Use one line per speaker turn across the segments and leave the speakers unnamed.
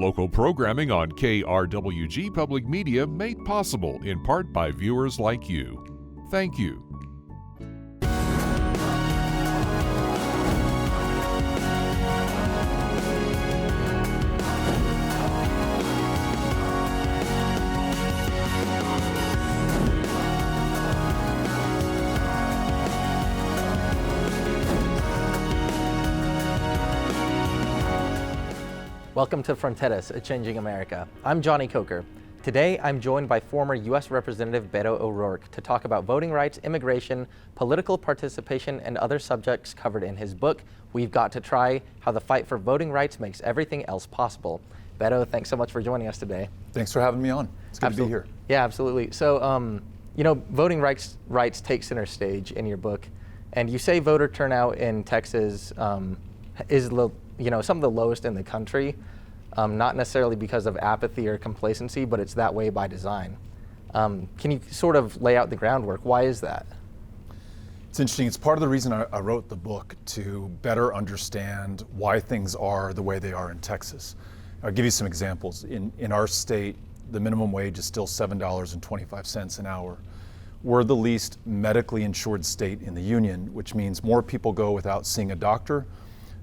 Local programming on KRWG Public Media made possible in part by viewers like you. Thank you.
Welcome to Fronteras, A Changing America. I'm Johnny Coker. Today, I'm joined by former U.S. Representative Beto O'Rourke to talk about voting rights, immigration, political participation, and other subjects covered in his book, We've Got to Try: How the Fight for Voting Rights Makes Everything Else Possible. Beto, thanks so much for joining us today.
Thanks for having me on. It's good to be here.
Yeah, absolutely. So, voting rights take center stage in your book, and you say voter turnout in Texas is some of the lowest in the country, not necessarily because of apathy or complacency, but it's that way by design. Can you sort of lay out the groundwork? Why is that?
It's interesting. It's part of the reason I wrote the book, to better understand why things are the way they are in Texas. I'll give you some examples. In our state, the minimum wage is still $7.25 an hour. We're the least medically insured state in the union, which means more people go without seeing a doctor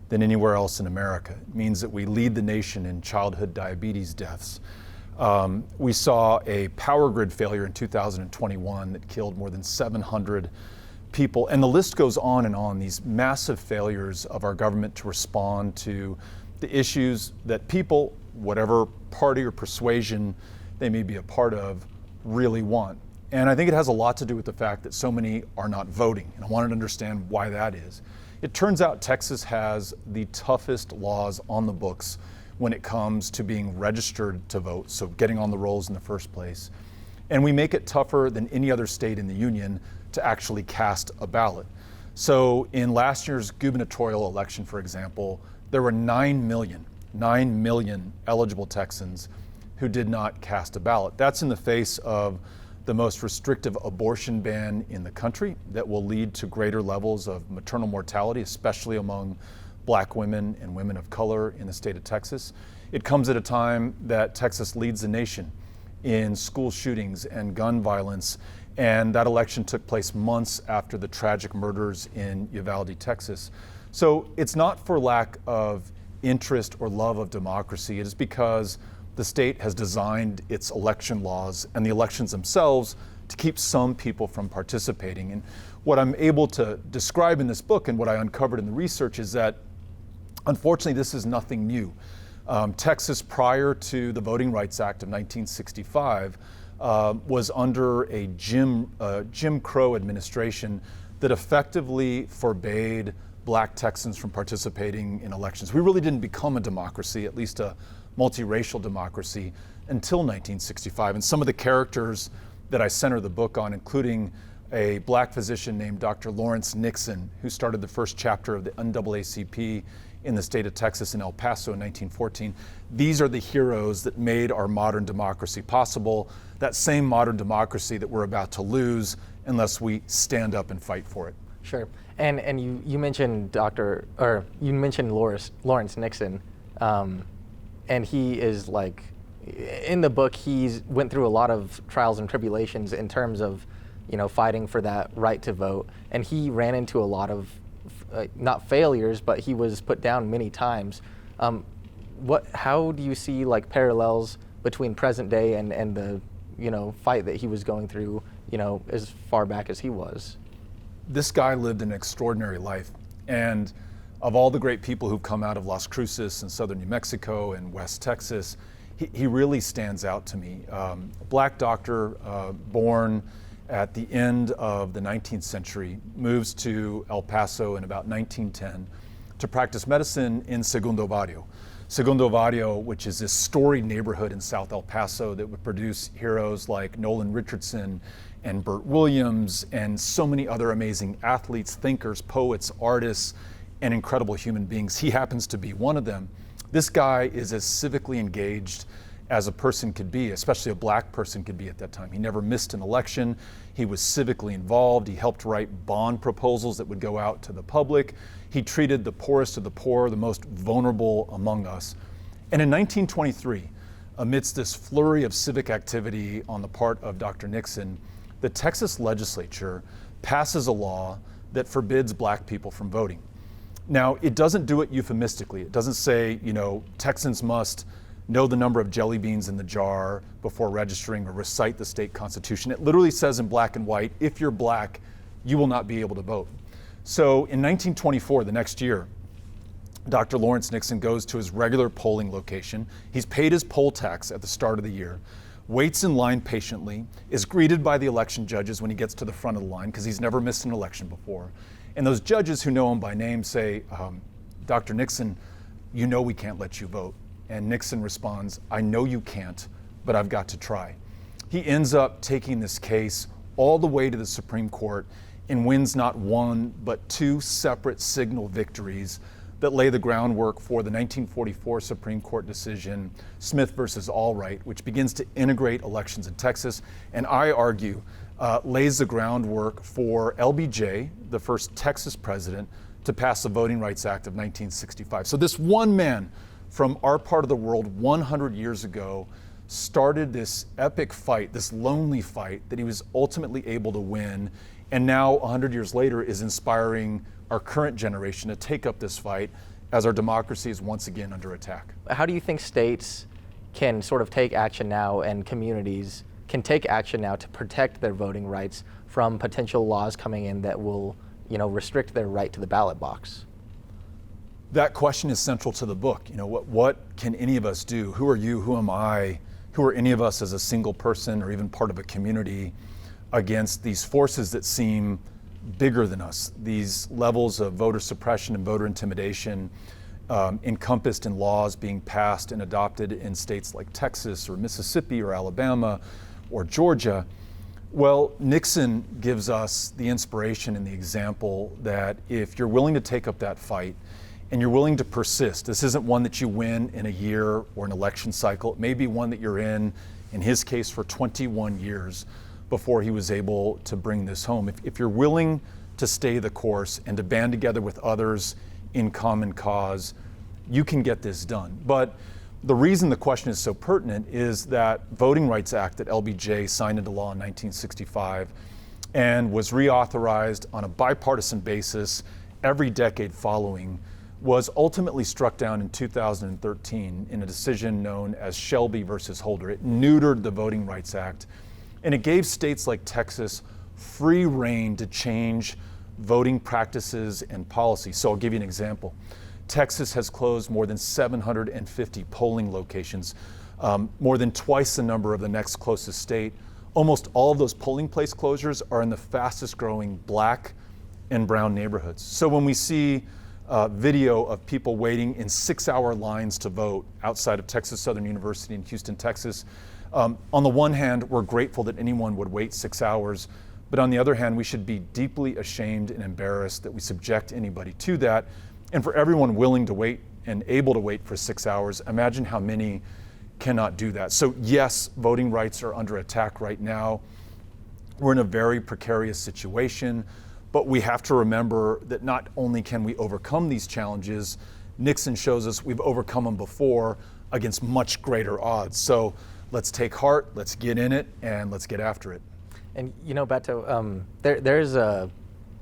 than anywhere else in America. It means that we lead the nation in childhood diabetes deaths. We saw a power grid failure in 2021 that killed more than 700 people. And the list goes on and on, these massive failures of our government to respond to the issues that people, whatever party or persuasion they may be a part of, really want. And I think it has a lot to do with the fact that so many are not voting. And I wanted to understand why that is. It turns out Texas has the toughest laws on the books when it comes to being registered to vote, so getting on the rolls in the first place. And we make it tougher than any other state in the union to actually cast a ballot. So in last year's gubernatorial election, for example, there were 9 million eligible Texans who did not cast a ballot. That's in the face of the most restrictive abortion ban in the country that will lead to greater levels of maternal mortality, especially among Black women and women of color in the state of Texas. It comes at a time that Texas leads the nation in school shootings and gun violence, and that election took place months after the tragic murders in Uvalde, Texas. So it's not for lack of interest or love of democracy. It is because the state has designed its election laws and the elections themselves to keep some people from participating. And what I'm able to describe in this book and what I uncovered in the research is that, unfortunately, this is nothing new. Texas, prior to the Voting Rights Act of 1965, was under a Jim Crow administration that effectively forbade Black Texans from participating in elections. We really didn't become a democracy, at least a multiracial democracy, until 1965. And some of the characters that I center the book on, including a Black physician named Dr. Lawrence Nixon, who started the first chapter of the NAACP in the state of Texas in El Paso in 1914. These are the heroes that made our modern democracy possible, that same modern democracy that we're about to lose unless we stand up and fight for it.
Sure. And you mentioned Lawrence Nixon. And he is in the book, he's went through a lot of trials and tribulations in terms of, fighting for that right to vote. And he ran into a lot of, not failures, but he was put down many times. How do you see parallels between present day and the, fight that he was going through, as far back as he was?
This guy lived an extraordinary life. And of all the great people who've come out of Las Cruces and southern New Mexico and West Texas, he really stands out to me. A Black doctor born at the end of the 19th century, moves to El Paso in about 1910 to practice medicine in Segundo Barrio. Segundo Barrio, which is this storied neighborhood in South El Paso that would produce heroes like Nolan Richardson and Burt Williams and so many other amazing athletes, thinkers, poets, artists, and incredible human beings. He happens to be one of them. This guy is as civically engaged as a person could be, especially a Black person could be at that time. He never missed an election. He was civically involved. He helped write bond proposals that would go out to the public. He treated the poorest of the poor, the most vulnerable among us. And in 1923, amidst this flurry of civic activity on the part of Dr. Nixon, the Texas legislature passes a law that forbids black people from voting. Now, it doesn't do it euphemistically. It doesn't say, Texans must know the number of jelly beans in the jar before registering or recite the state constitution. It literally says in black and white, if you're black, you will not be able to vote. So in 1924, the next year, Dr. Lawrence Nixon goes to his regular polling location. He's paid his poll tax at the start of the year, waits in line patiently, is greeted by the election judges when he gets to the front of the line because he's never missed an election before. And those judges who know him by name say, Dr. Nixon, we can't let you vote. And Nixon responds, I know you can't, but I've got to try. He ends up taking this case all the way to the Supreme Court and wins not one, but two separate signal victories that lay the groundwork for the 1944 Supreme Court decision, Smith versus Allwright, which begins to integrate elections in Texas, and I argue lays the groundwork for LBJ, the first Texas president, to pass the Voting Rights Act of 1965. So this one man from our part of the world 100 years ago started this epic fight, this lonely fight that he was ultimately able to win, and now 100 years later is inspiring our current generation to take up this fight as our democracy is once again under attack.
How do you think states can sort of take action now, and communities can take action now to protect their voting rights from potential laws coming in that will, restrict their right to the ballot box?
That question is central to the book. What can any of us do? Who are you? Who am I? Who are any of us as a single person or even part of a community against these forces that seem bigger than us? These levels of voter suppression and voter intimidation encompassed in laws being passed and adopted in states like Texas or Mississippi or Alabama or Georgia. Well, Nixon gives us the inspiration and the example that if you're willing to take up that fight and you're willing to persist, this isn't one that you win in a year or an election cycle. It may be one that you're in his case, for 21 years before he was able to bring this home. If you're willing to stay the course and to band together with others in common cause, you can get this done. But the reason the question is so pertinent is that Voting Rights Act that LBJ signed into law in 1965 and was reauthorized on a bipartisan basis every decade following was ultimately struck down in 2013 in a decision known as Shelby versus Holder. It neutered the Voting Rights Act, and it gave states like Texas free rein to change voting practices and policy. So I'll give you an example. Texas has closed more than 750 polling locations, more than twice the number of the next closest state. Almost all of those polling place closures are in the fastest growing black and brown neighborhoods. So when we see video of people waiting in 6-hour lines to vote outside of Texas Southern University in Houston, Texas, on the one hand, we're grateful that anyone would wait 6 hours, but on the other hand, we should be deeply ashamed and embarrassed that we subject anybody to that. And for everyone willing to wait and able to wait for 6 hours, imagine how many cannot do that. So yes, voting rights are under attack right now. We're in a very precarious situation, but we have to remember that not only can we overcome these challenges, Nixon shows us we've overcome them before against much greater odds. So let's take heart, let's get in it, and let's get after it.
And Beto, there's a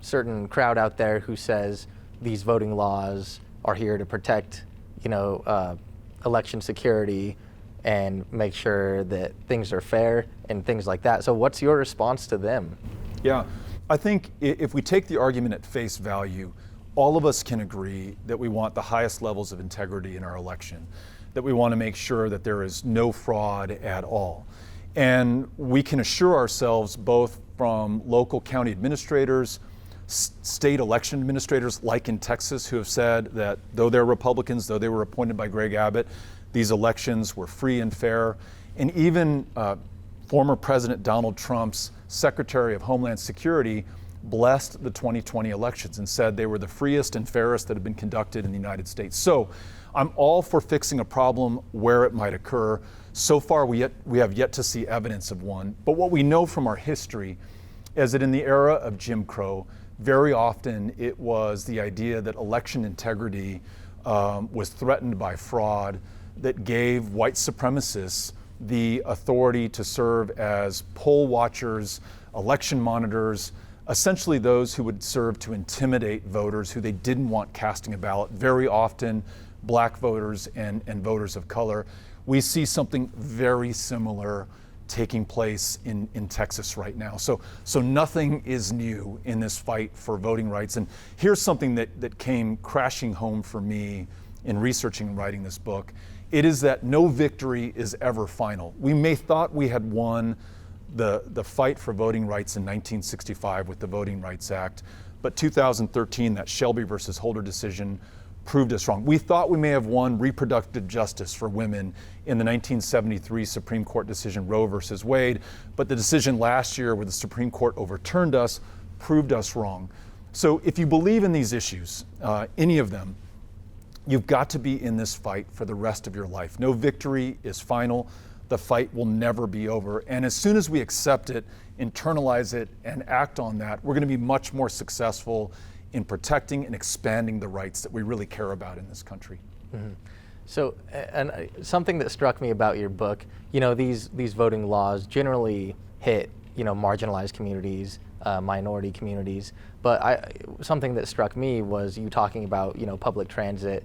certain crowd out there who says these voting laws are here to protect, election security and make sure that things are fair and things like that. So what's your response to them?
Yeah, I think if we take the argument at face value, all of us can agree that we want the highest levels of integrity in our election, that we want to make sure that there is no fraud at all. And we can assure ourselves both from local county administrators, state election administrators like in Texas, who have said that though they're Republicans, though they were appointed by Greg Abbott, these elections were free and fair. And even former President Donald Trump's Secretary of Homeland Security blessed the 2020 elections and said they were the freest and fairest that have been conducted in the United States. So I'm all for fixing a problem where it might occur. So far, we have yet to see evidence of one. But what we know from our history is that in the era of Jim Crow, very often it was the idea that election integrity was threatened by fraud that gave white supremacists the authority to serve as poll watchers, election monitors, essentially those who would serve to intimidate voters who they didn't want casting a ballot, very often black voters and voters of color. We see something very similar taking place in Texas right now. So nothing is new in this fight for voting rights. And here's something that came crashing home for me in researching and writing this book. It is that no victory is ever final. We may thought we had won the fight for voting rights in 1965 with the Voting Rights Act, but 2013, that Shelby versus Holder decision proved us wrong. We thought we may have won reproductive justice for women in the 1973 Supreme Court decision Roe versus Wade, but the decision last year where the Supreme Court overturned us proved us wrong. So if you believe in these issues, any of them, you've got to be in this fight for the rest of your life. No victory is final. The fight will never be over. And as soon as we accept it, internalize it, and act on that, we're going to be much more successful in protecting and expanding the rights that we really care about in this country.
Mm-hmm. So, and something that struck me about your book, these voting laws generally hit, marginalized communities, minority communities. But something that struck me was you talking about, public transit,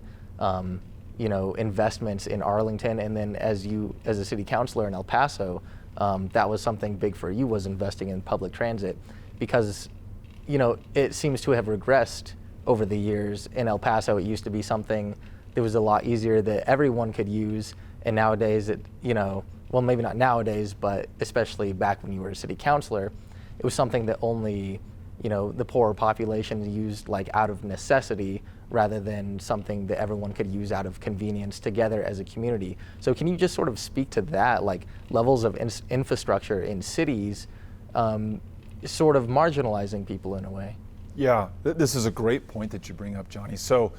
investments in Arlington, and then as a city councilor in El Paso, that was something big for you, was investing in public transit, because it seems to have regressed over the years. In El Paso, it used to be something that was a lot easier that everyone could use, and nowadays well, maybe not nowadays, but especially back when you were a city councilor, it was something that only the poorer population used like out of necessity, rather than something that everyone could use out of convenience together as a community. So can you just sort of speak to that, like levels of infrastructure in cities sort of marginalizing people in a way?
Yeah, this is a great point that you bring up, Johnny. So,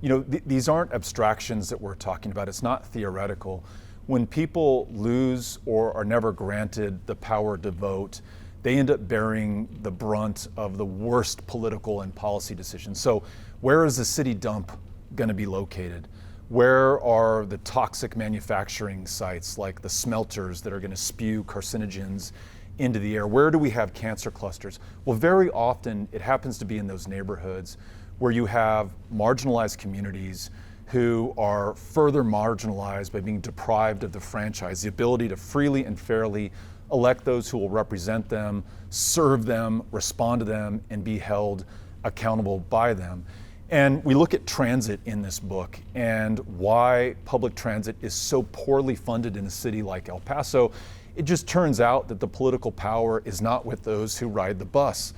these aren't abstractions that we're talking about. It's not theoretical. When people lose or are never granted the power to vote, they end up bearing the brunt of the worst political and policy decisions. So where is the city dump going to be located? Where are the toxic manufacturing sites like the smelters that are going to spew carcinogens into the air? Where do we have cancer clusters? Well, very often it happens to be in those neighborhoods where you have marginalized communities who are further marginalized by being deprived of the franchise, the ability to freely and fairly elect those who will represent them, serve them, respond to them, and be held accountable by them. And we look at transit in this book and why public transit is so poorly funded in a city like El Paso. It just turns out that the political power is not with those who ride the bus.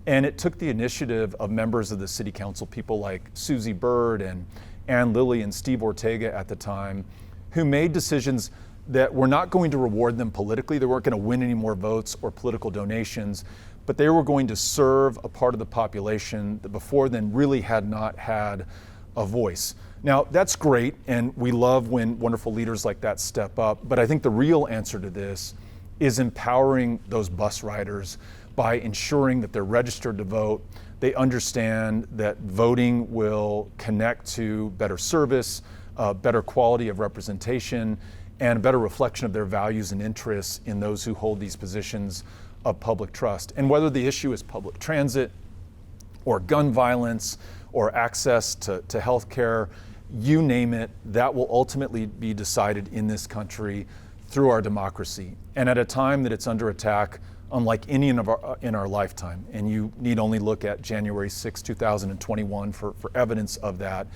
And it took the initiative of members of the city council, people like Susie Bird and Ann Lilly and Steve Ortega at the time, who made decisions that were not going to reward them politically. They weren't going to win any more votes or political donations, but they were going to serve a part of the population that before then really had not had a voice. Now, that's great, and we love when wonderful leaders like that step up, but I think the real answer to this is empowering those bus riders by ensuring that they're registered to vote. They understand that voting will connect to better service, better quality of representation, and a better reflection of their values and interests in those who hold these positions of public trust. And whether the issue is public transit or gun violence or access to health care, you name it, that will ultimately be decided in this country through our democracy. And at a time that it's under attack unlike any in our lifetime. And you need only look at January 6, 2021 for evidence of that.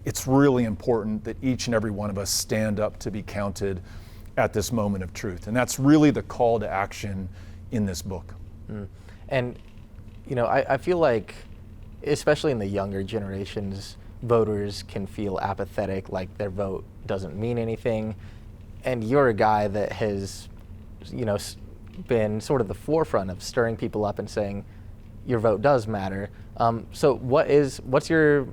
It's really important that each and every one of us stand up to be counted at this moment of truth. And that's really the call to action in this book.
And, I feel like, especially in the younger generations, voters can feel apathetic, like their vote doesn't mean anything. And you're a guy that has, been sort of the forefront of stirring people up and saying, your vote does matter. So what is your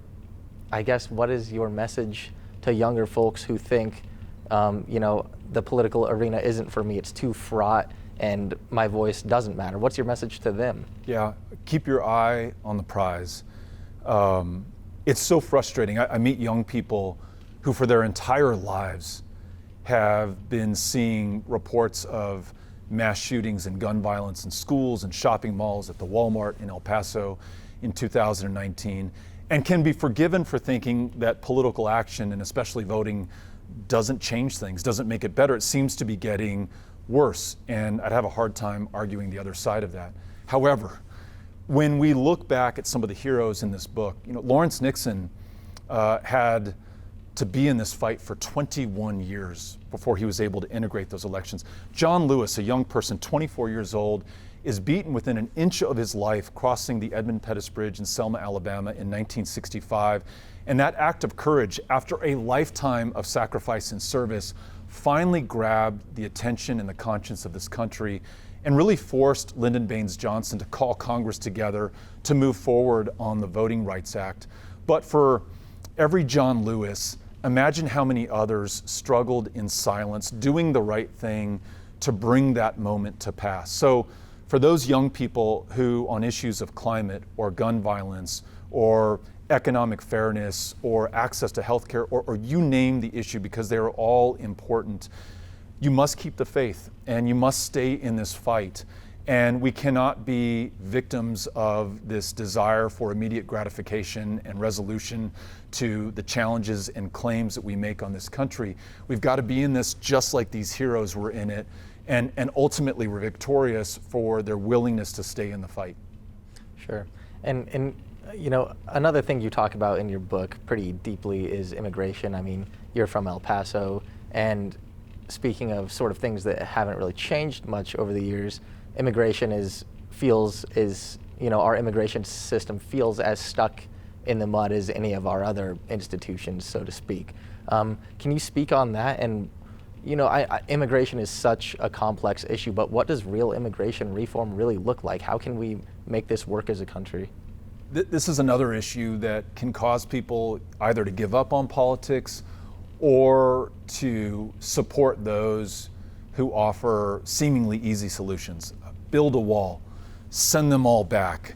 message to younger folks who think, the political arena isn't for me, it's too fraught, and my voice doesn't matter? What's your message to them?
Yeah, keep your eye on the prize. It's so frustrating. I meet young people who for their entire lives have been seeing reports of mass shootings and gun violence in schools and shopping malls, at the Walmart in El Paso in 2019, and can be forgiven for thinking that political action, and especially voting, doesn't change things, doesn't make it better. It seems to be getting worse, and I'd have a hard time arguing the other side of that. However, when we look back at some of the heroes in this book, Lawrence Nixon had to be in this fight for 21 years before he was able to integrate those elections. John Lewis, a young person, 24 years old, is beaten within an inch of his life crossing the Edmund Pettus Bridge in Selma, Alabama in 1965. And that act of courage, after a lifetime of sacrifice and service, finally grabbed the attention and the conscience of this country and really forced Lyndon Baines Johnson to call Congress together to move forward on the Voting Rights Act. But for every John Lewis, imagine how many others struggled in silence, doing the right thing to bring that moment to pass. So for those young people who, on issues of climate or gun violence or economic fairness or access to healthcare, or you name the issue, because they are all important, you must keep the faith and you must stay in this fight. And we cannot be victims of this desire for immediate gratification and resolution to the challenges and claims that we make on this country. We've got to be in this just like these heroes were in it, and ultimately were victorious for their willingness to stay in the fight.
Sure. And another thing you talk about in your book pretty deeply is immigration. I mean, you're from El Paso, and speaking of sort of things that haven't really changed much over the years, immigration our immigration system feels as stuck in the mud as any of our other institutions, so to speak. Can you speak on that? And immigration is such a complex issue, but what does real immigration reform really look like? How can we make this work as a country?
This is another issue that can cause people either to give up on politics or to support those who offer seemingly easy solutions. Build a wall, send them all back,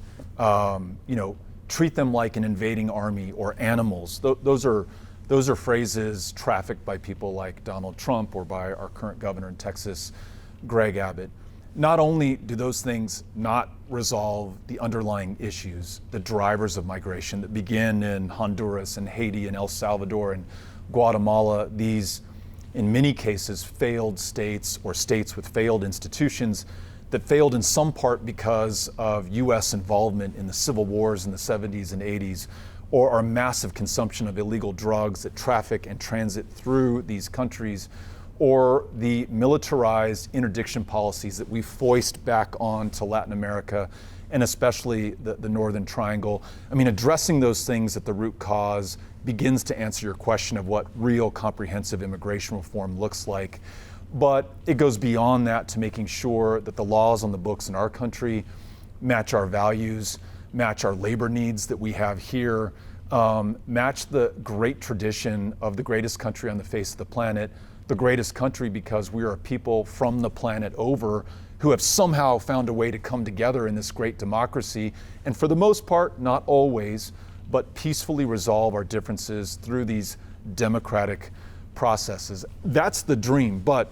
treat them like an invading army or animals. Those are phrases trafficked by people like Donald Trump or by our current governor in Texas, Greg Abbott. Not only do those things not resolve the underlying issues, the drivers of migration that begin in Honduras and Haiti and El Salvador and Guatemala, these, in many cases, failed states or states with failed institutions that failed in some part because of U.S. involvement in the civil wars in the 70s and 80s, or our massive consumption of illegal drugs that traffic and transit through these countries, or the militarized interdiction policies that we foist back on to Latin America, and especially the Northern Triangle. I mean, addressing those things at the root cause begins to answer your question of what real comprehensive immigration reform looks like. But it goes beyond that to making sure that the laws on the books in our country match our values, match our labor needs that we have here, match the great tradition of the greatest country on the face of the planet, the greatest country because we are a people from the planet over who have somehow found a way to come together in this great democracy, and for the most part, not always, but peacefully resolve our differences through these democratic processes. That's the dream, but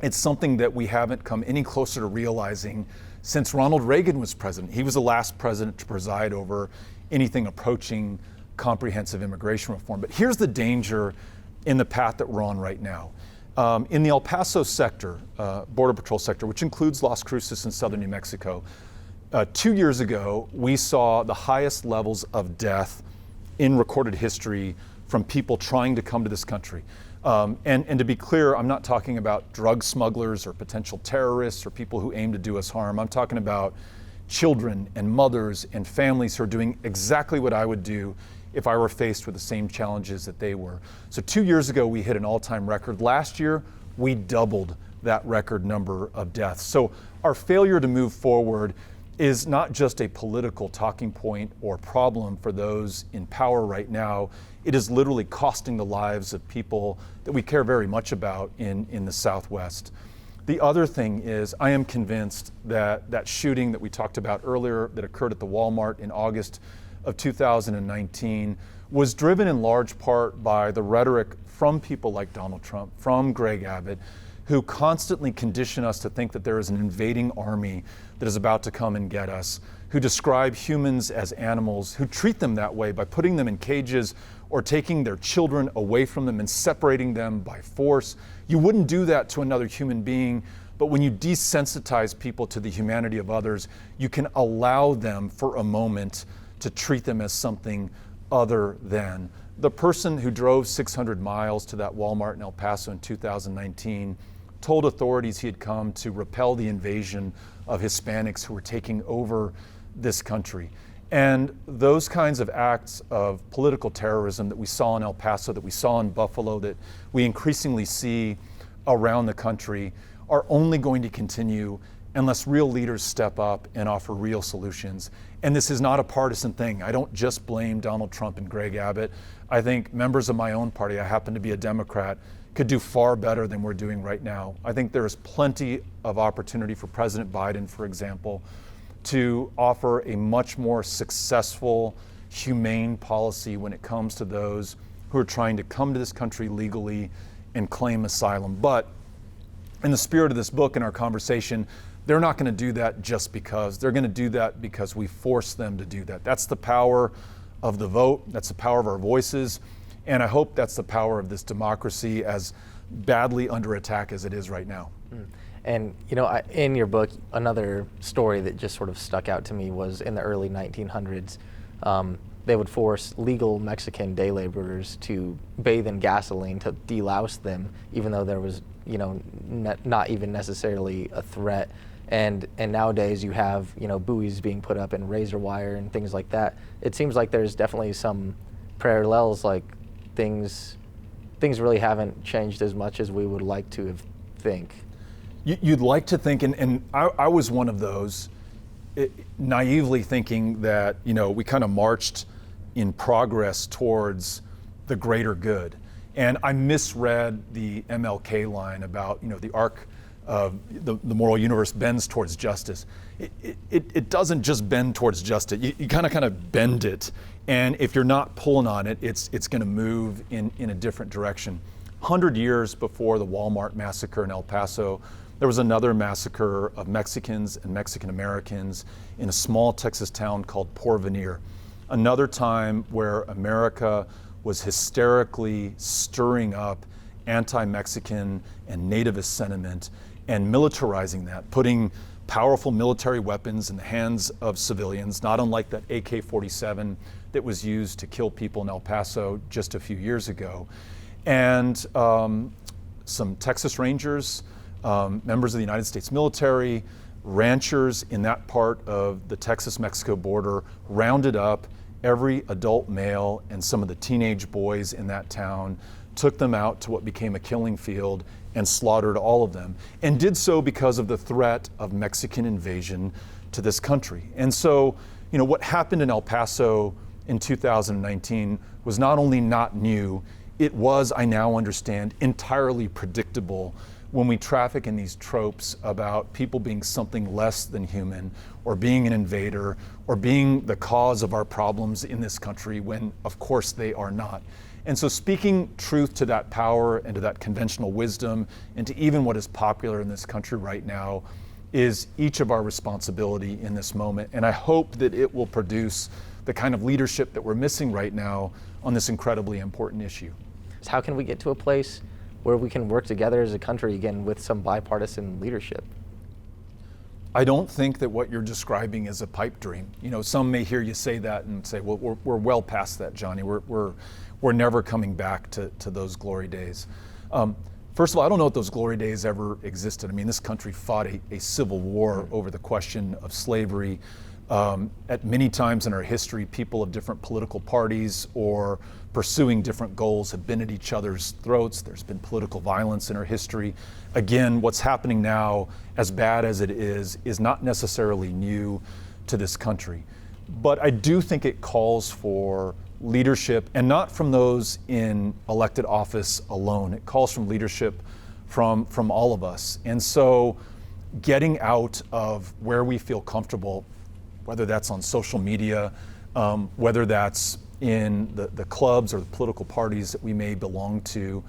it's something that we haven't come any closer to realizing since Ronald Reagan was president. He was the last president to preside over anything approaching comprehensive immigration reform. But here's the danger in the path that we're on right now. In the El Paso sector, Border Patrol sector, which includes Las Cruces in southern New Mexico, 2 years ago, we saw the highest levels of death in recorded history from people trying to come to this country. And to be clear, I'm not talking about drug smugglers or potential terrorists or people who aim to do us harm. I'm talking about children and mothers and families who are doing exactly what I would do if I were faced with the same challenges that they were. So 2 years ago, we hit an all-time record. Last year, we doubled that record number of deaths. So our failure to move forward is not just a political talking point or problem for those in power right now. It is literally costing the lives of people that we care very much about in the Southwest. The other thing is, I am convinced that that shooting that we talked about earlier that occurred at the Walmart in August of 2019 was driven in large part by the rhetoric from people like Donald Trump, from Greg Abbott, who constantly condition us to think that there is an invading army that is about to come and get us, who describe humans as animals, who treat them that way by putting them in cages or taking their children away from them and separating them by force. You wouldn't do that to another human being, but when you desensitize people to the humanity of others, you can allow them for a moment to treat them as something other than. The person who drove 600 miles to that Walmart in El Paso in 2019 told authorities he had come to repel the invasion of Hispanics who were taking over this country. And those kinds of acts of political terrorism that we saw in El Paso, that we saw in Buffalo, that we increasingly see around the country are only going to continue unless real leaders step up and offer real solutions. And this is not a partisan thing. I don't just blame Donald Trump and Greg Abbott. I think members of my own party, I happen to be a Democrat, could do far better than we're doing right now. I think there is plenty of opportunity for President Biden, for example, to offer a much more successful, humane policy when it comes to those who are trying to come to this country legally and claim asylum. But in the spirit of this book and our conversation, they're not going to do that just because. They're going to do that because we force them to do that. That's the power of the vote. That's the power of our voices. And I hope that's the power of this democracy, as badly under attack as it is right now.
And in your book, another story that just sort of stuck out to me was in the early 1900s, they would force legal Mexican day laborers to bathe in gasoline to delouse them, even though there was, not even necessarily a threat. And nowadays you have, buoys being put up and razor wire and things like that. It seems like there's definitely some parallels, like things really haven't changed as much as we would like to think.
You'd like to think, and I was one of those, naively thinking that, we kind of marched in progress towards the greater good. And I misread the MLK line about, the arc of the moral universe bends towards justice. It doesn't just bend towards justice. You kind of bend it. And if you're not pulling on it, it's going to move in a different direction. 100 years before the Walmart massacre in El Paso, there was another massacre of Mexicans and Mexican Americans in a small Texas town called Porvenir. Another time where America was hysterically stirring up anti-Mexican and nativist sentiment and militarizing that, putting powerful military weapons in the hands of civilians, not unlike that AK-47 that was used to kill people in El Paso just a few years ago. And some Texas Rangers, members of the United States military, ranchers in that part of the Texas-Mexico border rounded up every adult male and some of the teenage boys in that town, took them out to what became a killing field and slaughtered all of them, and did so because of the threat of Mexican invasion to this country. And so, what happened in El Paso in 2019 was not only not new, it was, I now understand, entirely predictable when we traffic in these tropes about people being something less than human, or being an invader, or being the cause of our problems in this country, when of course they are not. And so speaking truth to that power and to that conventional wisdom and to even what is popular in this country right now is each of our responsibility in this moment. And I hope that it will produce the kind of leadership that we're missing right now on this incredibly important issue.
How can we get to a place where we can work together as a country again with some bipartisan leadership?
I don't think that what you're describing is a pipe dream. Some may hear you say that and say, well, we're well past that, Johnny. We're never coming back to those glory days. First of all, I don't know if those glory days ever existed. I mean, this country fought a civil war over the question of slavery. At many times in our history, people of different political parties or pursuing different goals have been at each other's throats. There's been political violence in our history. Again, what's happening now, as bad as it is not necessarily new to this country. But I do think it calls for leadership, and not from those in elected office alone. It calls from leadership from all of us. And so getting out of where we feel comfortable, whether that's on social media, whether that's in the clubs or the political parties that we may belong to,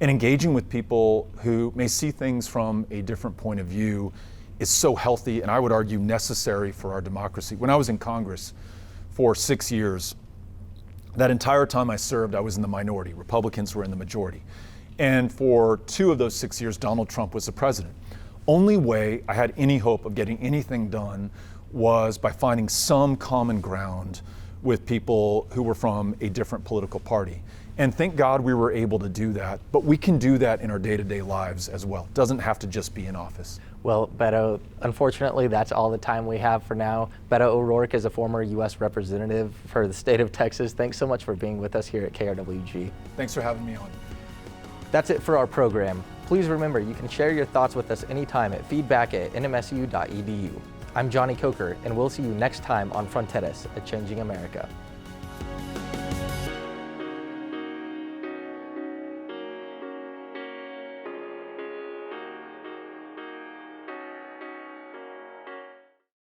and engaging with people who may see things from a different point of view is so healthy, and I would argue necessary for our democracy. When I was in Congress for 6 years, that entire time I served, I was in the minority. Republicans were in the majority. And for 2 of those 6 years, Donald Trump was the president. Only way I had any hope of getting anything done was by finding some common ground with people who were from a different political party. And thank God we were able to do that, but we can do that in our day-to-day lives as well. It doesn't have to just be in office.
Well, Beto, unfortunately, that's all the time we have for now. Beto O'Rourke is a former U.S. representative for the state of Texas. Thanks so much for being with us here at KRWG.
Thanks for having me on.
That's it for our program. Please remember, you can share your thoughts with us anytime at feedback@nmsu.edu. I'm Johnny Coker, and we'll see you next time on Fronteras, A Changing America.